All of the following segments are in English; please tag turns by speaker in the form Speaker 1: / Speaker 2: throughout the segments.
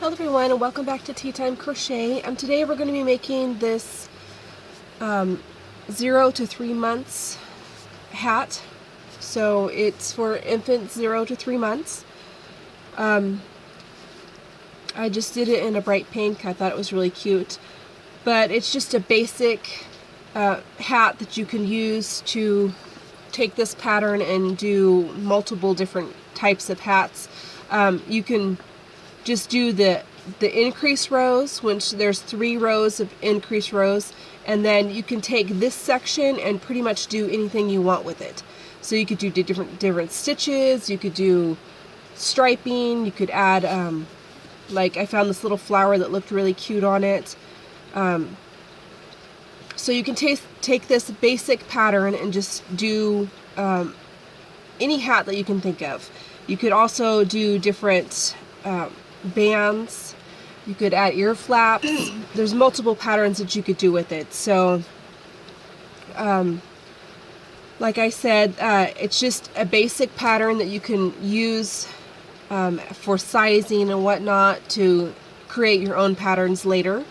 Speaker 1: Hello everyone and welcome back to Tea Time Crochet. Today we're going to be making this 0 to 3 months hat. So it's for infants 0 to 3 months. I just did it in a bright pink. I thought it was really cute. But it's just a basic hat that you can use to take this pattern and do multiple different types of hats. You can just do the increase rows, which there's 3 rows of increase rows, and then you can take this section and pretty much do anything you want with it. So you could do different stitches, you could do striping, you could add like I found this little flower that looked really cute on it. So you can take this basic pattern and just do any hat that you can think of. You could also do different bands, you could add ear flaps. There's multiple patterns that you could do with it. So like I said, it's just a basic pattern that you can use for sizing and whatnot to create your own patterns later.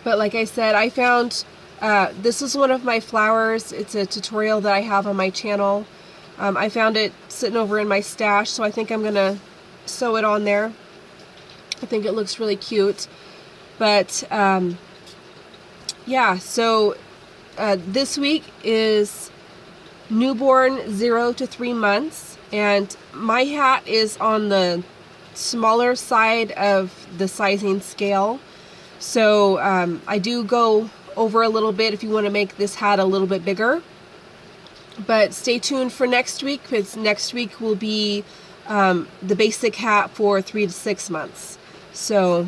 Speaker 1: But like I said, I found this is one of my flowers. It's a tutorial that I have on my channel. I found it sitting over in my stash, so I think I'm gonna sew it on there. I think it looks really cute. But yeah, so this week is newborn 0 to 3 months, and my hat is on the smaller side of the sizing scale. So I do go over a little bit if you want to make this hat a little bit bigger. But stay tuned for next week, because next week will be the basic hat for 3 to 6 months. So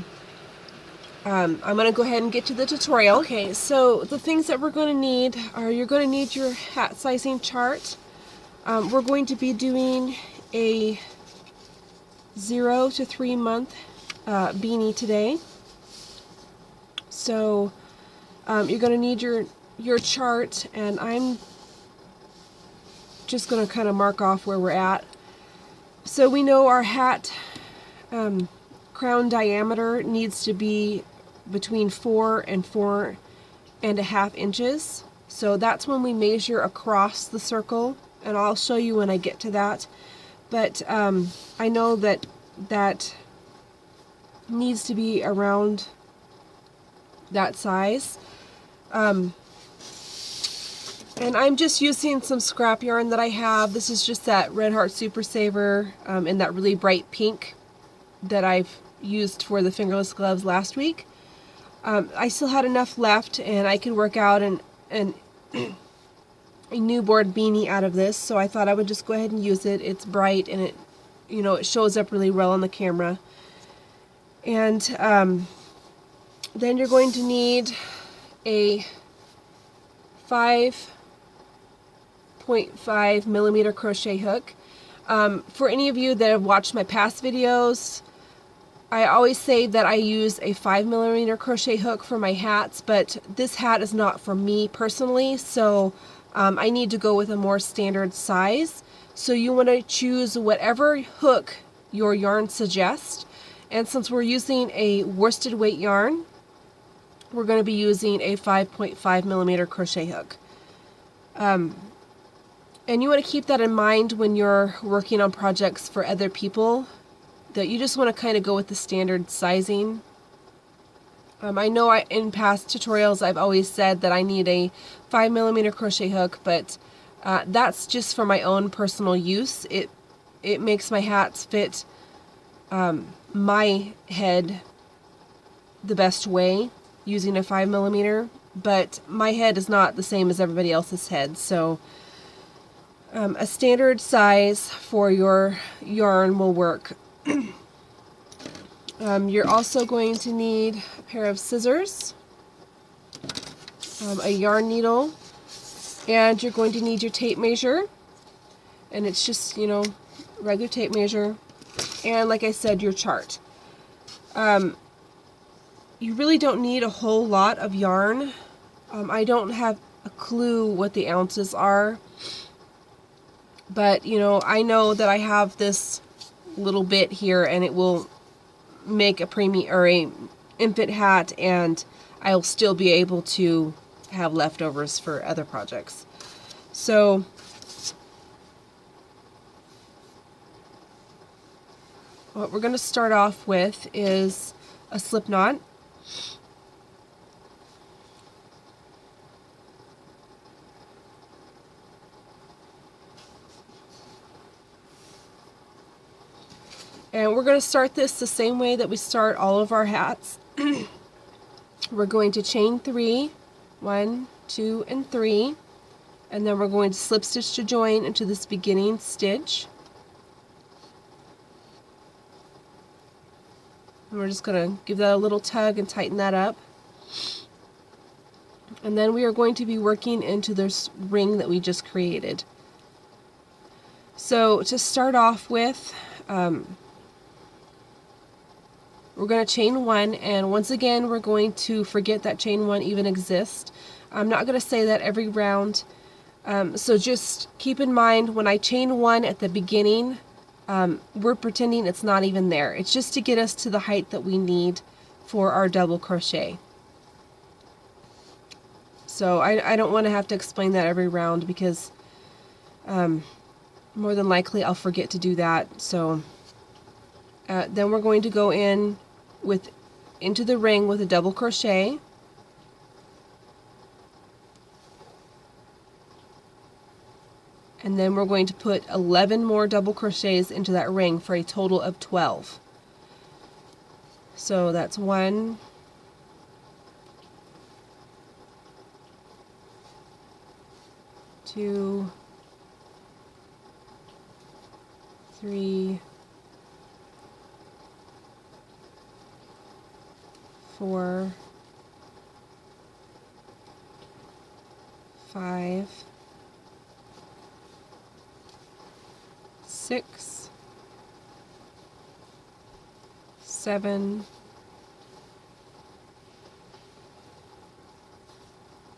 Speaker 1: I'm going to go ahead and get to the tutorial. Okay, so the things that we're going to need are, you're going to need your hat sizing chart. We're going to be doing a 0 to 3 month beanie today. So you're going to need your chart, and I'm just going to kind of mark off where we're at. So we know our hat crown diameter needs to be between 4 and 4.5 inches. So that's when we measure across the circle, and I'll show you when I get to that. But I know that needs to be around that size. And I'm just using some scrap yarn that I have. This is just that Red Heart Super Saver in that really bright pink that I've used for the fingerless gloves last week. I still had enough left, and I could work out a newborn beanie out of this, so I thought I would just go ahead and use it. It's bright, and it, you know, it shows up really well on the camera. And then you're going to need a 5.5 millimeter crochet hook. For any of you that have watched my past videos, I always say that I use a 5 millimeter crochet hook for my hats, but this hat is not for me personally, so I need to go with a more standard size. So you want to choose whatever hook your yarn suggests, and since we're using a worsted weight yarn, we're going to be using a 5.5 millimeter crochet hook. And you want to keep that in mind when you're working on projects for other people, that you just want to kind of go with the standard sizing. I know in past tutorials I've always said that I need a 5 millimeter crochet hook, but that's just for my own personal use. It makes my hats fit my head the best way using a 5 millimeter, but my head is not the same as everybody else's head, so a standard size for your yarn will work. You're also going to need a pair of scissors, a yarn needle, and you're going to need your tape measure, and it's just, you know, regular tape measure, and like I said, your chart. You really don't need a whole lot of yarn. I don't have a clue what the ounces are, but you know, I know that I have this little bit here, and it will make a preemie or a infant hat, and I'll still be able to have leftovers for other projects. So what we're going to start off with is a slip knot. And we're going to start this the same way that we start all of our hats. We're going to chain 3, 1, 2, and 3, and then we're going to slip stitch to join into this beginning stitch. And we're just going to give that a little tug and tighten that up. And then we are going to be working into this ring that we just created. So to start off with, we're going to chain 1, and once again we're going to forget that chain 1 even exists. I'm not going to say that every round, so just keep in mind when I chain 1 at the beginning, we're pretending it's not even there. It's just to get us to the height that we need for our double crochet. So I don't want to have to explain that every round, because more than likely I'll forget to do that. So then we're going to go into the ring with a double crochet, and then we're going to put 11 more double crochets into that ring for a total of 12. So that's 1, 2, 3, 4, 5, 6, 7,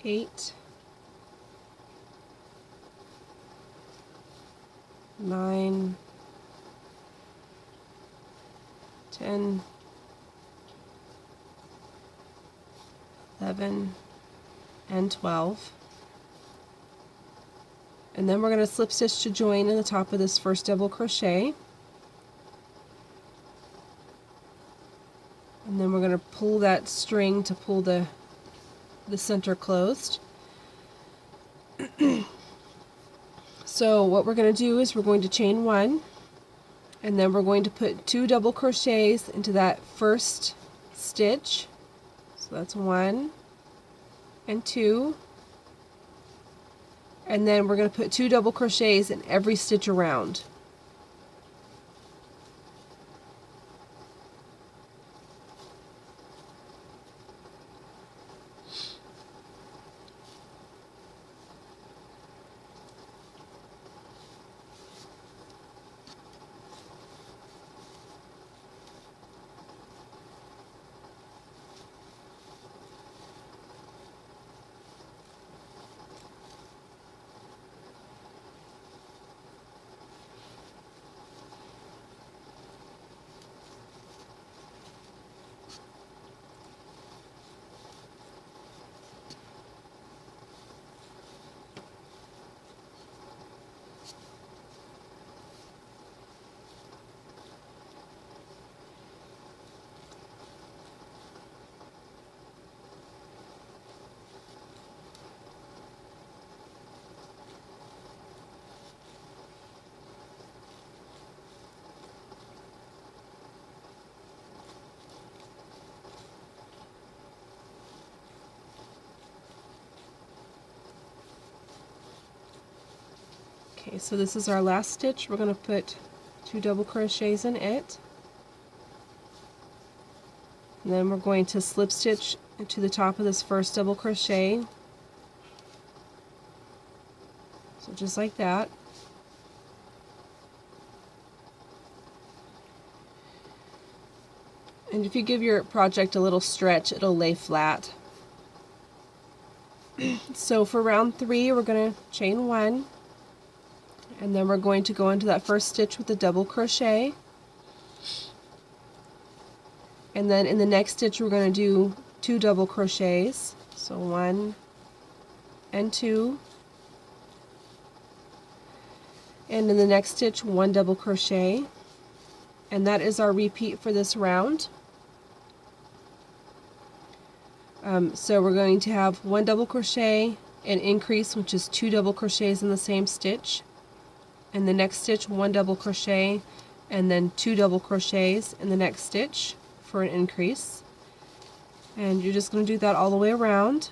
Speaker 1: 8, 9, 10, 11, and 12. And then we're going to slip stitch to join in the top of this first double crochet. And then we're going to pull that string to pull the center closed. So what we're going to do is we're going to chain 1, and then we're going to put 2 double crochets into that first stitch. So that's 1 and 2, and then we're going to put 2 double crochets in every stitch around. Okay, so this is our last stitch. We're going to put 2 double crochets in it. And then we're going to slip stitch into the top of this first double crochet. So just like that. And if you give your project a little stretch, it'll lay flat. So for round 3, we're going to chain 1, and then we're going to go into that first stitch with a double crochet, And then in the next stitch we're going to do 2 double crochets. So 1 and 2. And in the next stitch 1 double crochet. And that is our repeat for this round. So we're going to have 1 double crochet, an increase, which is 2 double crochets in the same stitch. In the next stitch 1 double crochet, and then 2 double crochets in the next stitch for an increase. And you're just going to do that all the way around.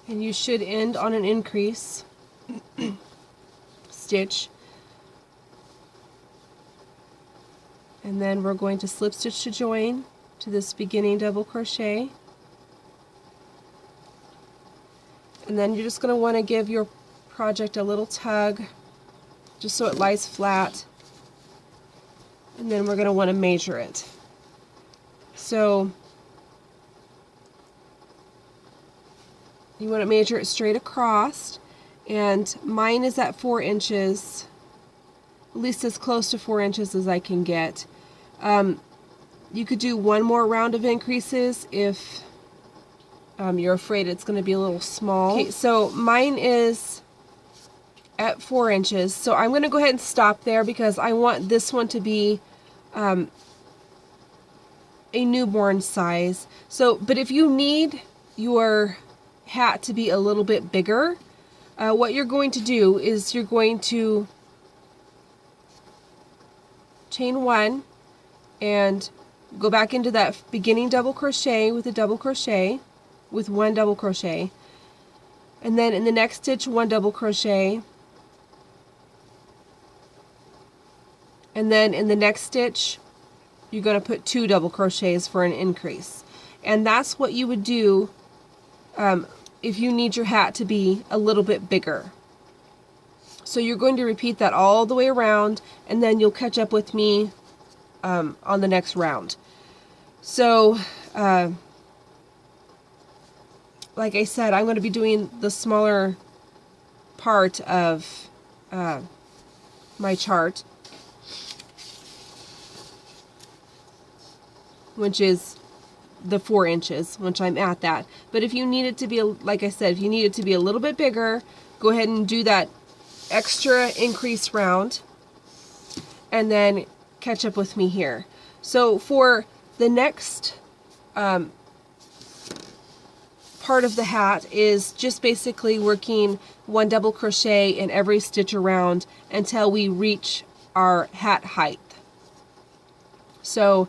Speaker 1: And you should end on an increase stitch. And then we're going to slip stitch to join to this beginning double crochet. And then you're just going to want to give your project a little tug just so it lies flat. And then we're going to want to measure it. So you want to measure it straight across, and mine is at 4 inches, at least as close to 4 inches as I can get. You could do one more round of increases if you're afraid it's going to be a little small. Okay, so mine is at 4 inches, so I'm going to go ahead and stop there because I want this one to be a newborn size. So, but if you need your hat to be a little bit bigger, what you're going to do is you're going to chain 1 and go back into that beginning double crochet with a double crochet with 1 double crochet, and then in the next stitch 1 double crochet, and then in the next stitch you're going to put 2 double crochets for an increase. And that's what you would do if you need your hat to be a little bit bigger. So you're going to repeat that all the way around, and then you'll catch up with me on the next round. So like I said, I'm going to be doing the smaller part of my chart, which is the 4 inches, which I'm at that. But if you need it to be, like I said, if you need it to be a little bit bigger, go ahead and do that extra increase round and then catch up with me here. So for the next part part of the hat is just basically working 1 double crochet in every stitch around until we reach our hat height. So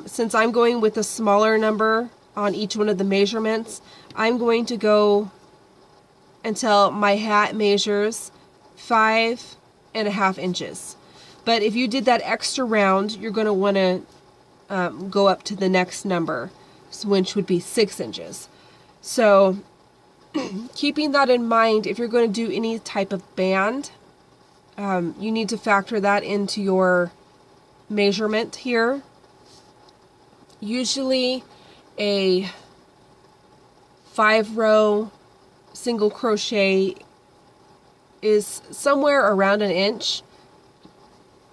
Speaker 1: since I'm going with a smaller number on each one of the measurements, I'm going to go until my hat measures 5.5 inches. But if you did that extra round, you're going to want to go up to the next number, which would be 6 inches. So keeping that in mind, if you're going to do any type of band, you need to factor that into your measurement here. Usually a 5-row single crochet is somewhere around 1 inch.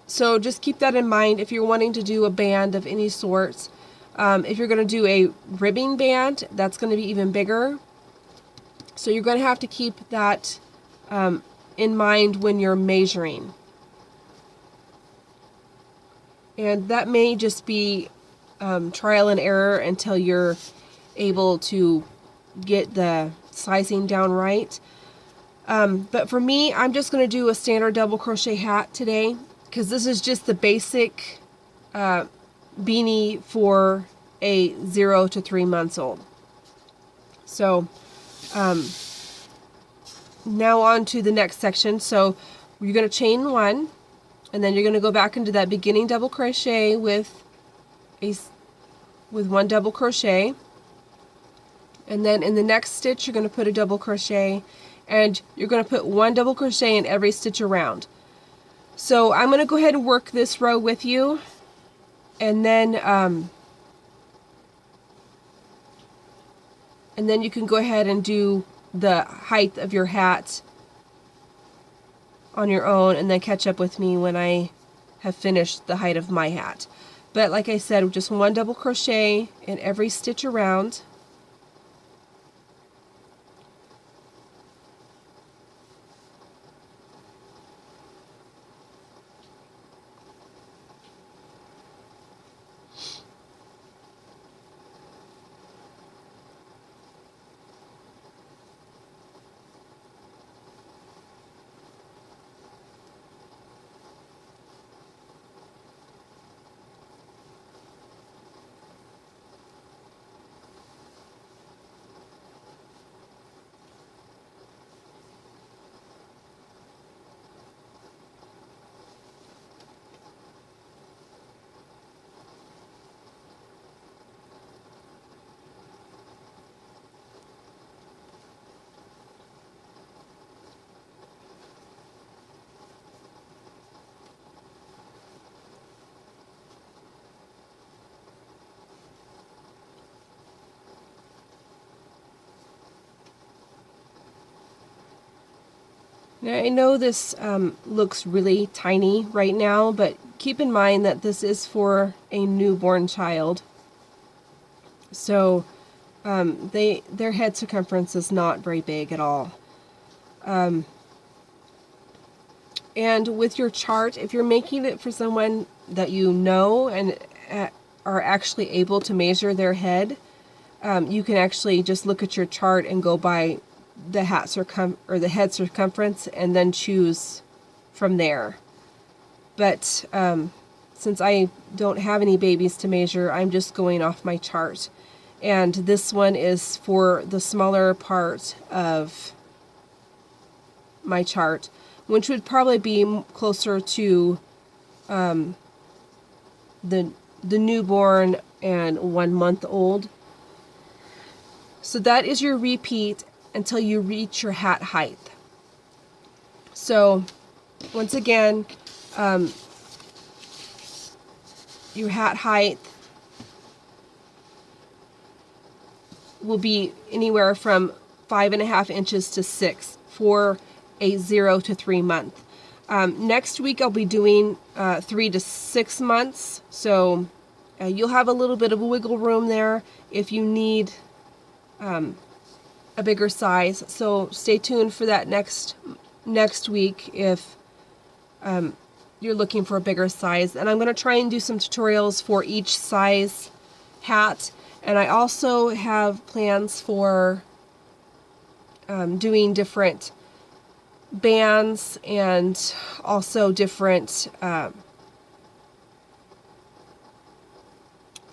Speaker 1: So just keep that in mind if you're wanting to do a band of any sorts. If you're going to do a ribbing band, that's going to be even bigger. So you're going to have to keep that in mind when you're measuring. And that may just be trial and error until you're able to get the sizing down right. But for me, I'm just going to do a standard double crochet hat today, because this is just the basic beanie for a 0 to 3 months old. So now on to the next section. So you're going to chain 1, and then you're going to go back into that beginning double crochet with 1 double crochet, and then in the next stitch you're going to put a double crochet, and you're going to put 1 double crochet in every stitch around. So I'm going to go ahead and work this row with you, and then you can go ahead and do the height of your hat on your own, and then catch up with me when I have finished the height of my hat. But like I said, just 1 double crochet in every stitch around. Now, I know this looks really tiny right now, but keep in mind that this is for a newborn child. So their head circumference is not very big at all. And with your chart, if you're making it for someone that you know and are actually able to measure their head, you can actually just look at your chart and go by the head circumference and then choose from there. But since I don't have any babies to measure, I'm just going off my chart. And this one is for the smaller part of my chart, which would probably be closer to the newborn and 1 month old. So that is your repeat until you reach your hat height. So once again, your hat height will be anywhere from 5.5 inches to 6 for a 0 to 3 month. Next week I'll be doing 3 to 6 months, so you'll have a little bit of wiggle room there if you need a bigger size. So stay tuned for that next week if you're looking for a bigger size. And I'm going to try and do some tutorials for each size hat, And I also have plans for doing different bands and also different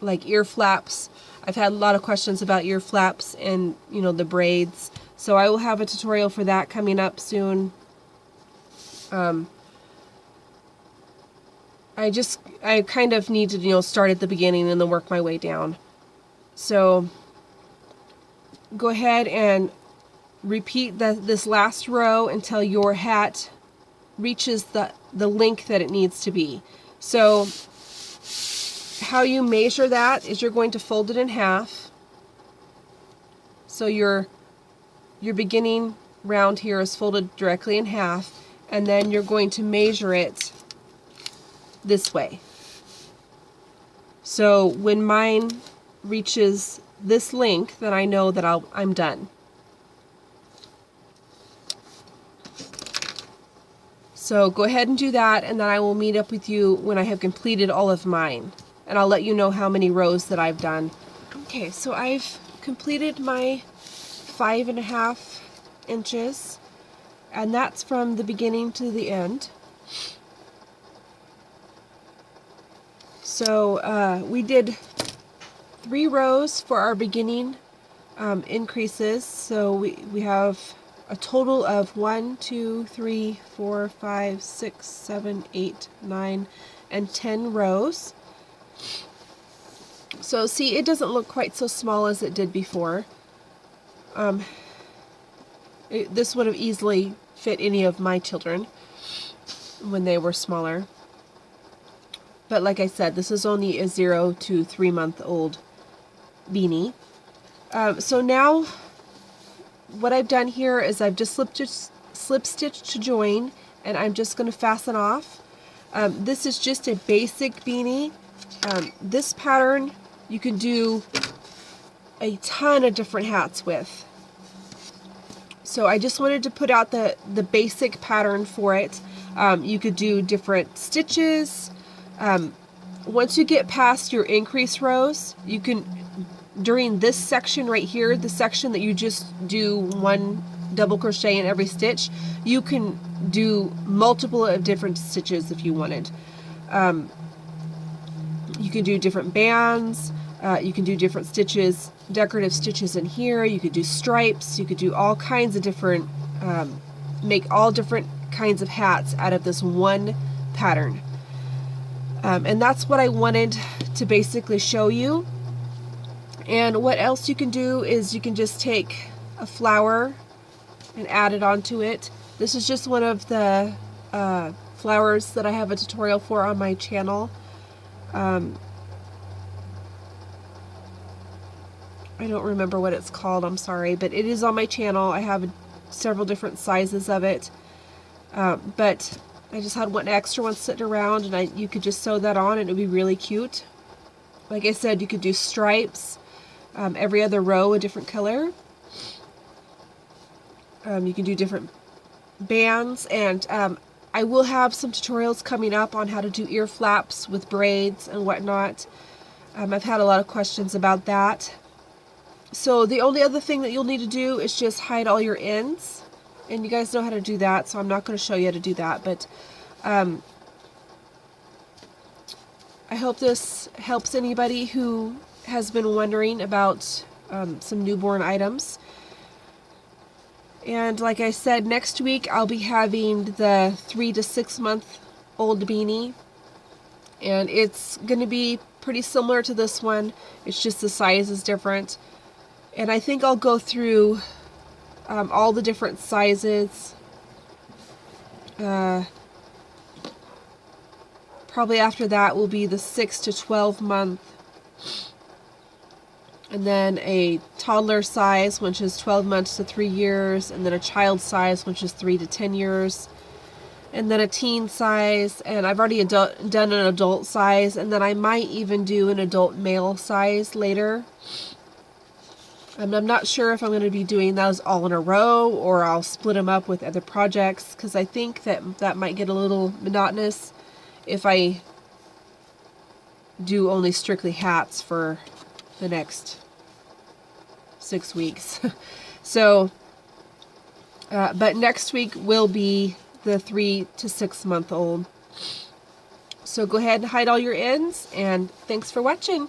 Speaker 1: like ear flaps. I've had a lot of questions about ear flaps and, you know, the braids. So I will have a tutorial for that coming up soon. I kind of need to, you know, start at the beginning and then work my way down. So go ahead and repeat this last row until your hat reaches the length that it needs to be. So how you measure that is you're going to fold it in half. So your beginning round here is folded directly in half, and then you're going to measure it this way. So when mine reaches this length, then I know that I'm done. So go ahead and do that, and then I will meet up with you when I have completed all of mine. And I'll let you know how many rows that I've done. Okay, so I've completed my 5.5 inches, and that's from the beginning to the end. So we did 3 rows for our beginning increases. So we have a total of 1, 2, 3, 4, 5, 6, 7, 8, 9, and 10 rows. So see, it doesn't look quite so small as it did before. This would have easily fit any of my children when they were smaller. But like I said, this is only a 0 to 3 month old beanie. So now what I've done here is I've just slip stitched to join, and I'm just going to fasten off. This is just a basic beanie. This pattern you could do a ton of different hats with. So I just wanted to put out the basic pattern for it. You could do different stitches. Once you get past your increase rows, you can, during this section right here, the section that you just do 1 double crochet in every stitch, you can do multiple of different stitches if you wanted. You can do different bands, you can do different stitches, decorative stitches in here, you could do stripes, you could do all kinds of different, make all different kinds of hats out of this one pattern. And that's what I wanted to basically show you. And what else you can do is you can just take a flower and add it onto it. This is just one of the flowers that I have a tutorial for on my channel. I don't remember what it's called, I'm sorry, but it is on my channel. I have several different sizes of it, but I just had one extra one sitting around, and you could just sew that on and it would be really cute. Like I said, you could do stripes, every other row a different color. You can do different bands, and I will have some tutorials coming up on how to do ear flaps with braids and whatnot. I've had a lot of questions about that. So the only other thing that you'll need to do is just hide all your ends, and you guys know how to do that, so I'm not going to show you how to do that, but I hope this helps anybody who has been wondering about some newborn items. And like I said, next week I'll be having the 3 to 6 month old beanie, and it's going to be pretty similar to this one. It's just the size is different. And I think I'll go through all the different sizes. Probably after that will be the 6 to 12 month. And then a toddler size, which is 12 months to 3 years. And then a child size, which is 3 to 10 years. And then a teen size. And I've already done an adult size. And then I might even do an adult male size later. I'm not sure if I'm going to be doing those all in a row, or I'll split them up with other projects, because I think that might get a little monotonous if I do only strictly hats for the next 6 weeks. So, but next week will be the 3 to 6 month old. So go ahead and hide all your ends, and thanks for watching.